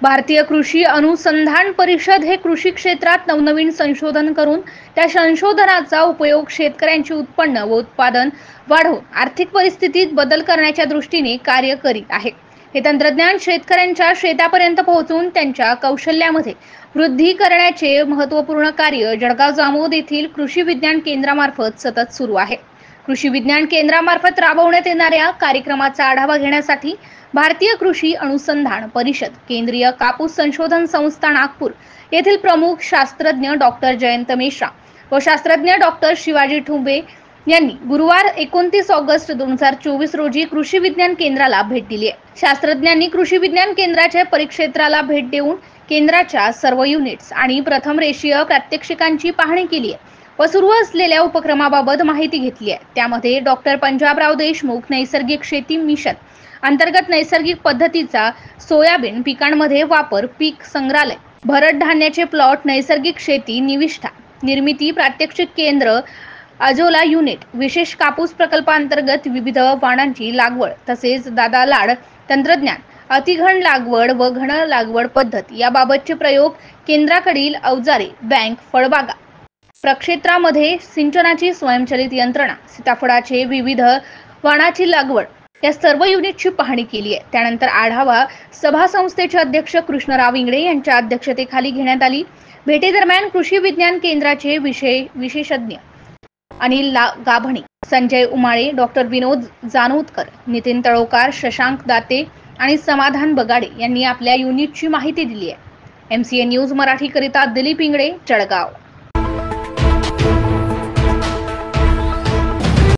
भारतीय कृषी अनुसंधान परिषद हे कृषी क्षेत्रात नवनवीन संशोधन करून त्या संशोधनाचा उपयोग शेतकऱ्यांचे उत्पन्न व उत्पादन वाढवून आर्थिक परिस्थितीत बदल करण्याच्या दृष्टीने कार्य करीत आहे। हे तंत्रज्ञान शेतकऱ्यांच्या शेतापर्यंत पोहोचून त्यांच्या कौशल्यामध्ये वृद्धी करण्याचे महत्त्वपूर्ण कार्य जळगाव जामोद येथील कृषी विज्ञान केंद्रामार्फत सतत सुरू आहे। कृषी विज्ञान केंद्रामार्फत राबवण्यात येणाऱ्या कार्यक्रमाचा आढावा घेण्यासाठी भारतीय कृषी अनुसंधान परिषद, केंद्रीय कापूस संशोधन संस्था नागपूर येथील प्रमुख शास्त्रज्ञ डॉक्टर जयंत मिश्रा व शास्त्रज्ञ डॉक्टर शिवाजी ठुंबे यांनी गुरुवार 29 ऑगस्ट 2024 रोजी कृषी विज्ञान केंद्राला भेट दिली आहे। शास्त्रज्ञांनी कृषी विज्ञान केंद्राच्या परिक्षेत्राला भेट देऊन केंद्राच्या सर्व युनिट्स आणि प्रथम रेषीय प्रात्यक्षिकांची पाहणी केली आहे व सुरू असलेल्या उपक्रमाबाबत माहिती घेतली आहे। त्यामध्ये डॉक्टर पंजाबराव देशमुख नैसर्गिक शेती मिशन अंतर्गत नैसर्गिक पद्धतीचा सोयाबीन पिकांमध्ये वापर, पीक संग्रहालय, भरड धान्याचे प्लॉट, नैसर्गिक शेती निविष्ठा निर्मिती प्रात्यक्षिक केंद्र, अजोला युनिट, विशेष कापूस प्रकल्पांतर्गत विविध वाणांची लागवड तसेच दादा लाड तंत्रज्ञान, अतिघन लागवड व घन लागवड पद्धत याबाबतचे प्रयोग, केंद्राकडील अवजारे, बँक, फळबागा प्रक्षेत्रामध्ये सिंचनाची स्वयंचलित यंत्रणा, सीताफळाचे विविध वाणाची लागवड या सर्व युनिटची पाहणी केली आहे। त्यानंतर आढावा सभा संस्थेचे अध्यक्ष कृष्णराव इंगळे यांच्या अध्यक्षतेखाली घेण्यात आली। भेटीदरम्यान कृषी विज्ञान केंद्राचे विशेषज्ञ अनिल गाभणे, संजय उमाळे, डॉक्टर विनोद जानोतकर, नितीन तळोकार, शशांक दाते आणि समाधान बगाडे यांनी आपल्या युनिटची माहिती दिली आहे। MCA न्यूज मराठी करिता दिलीप इंगळे, जळगाव।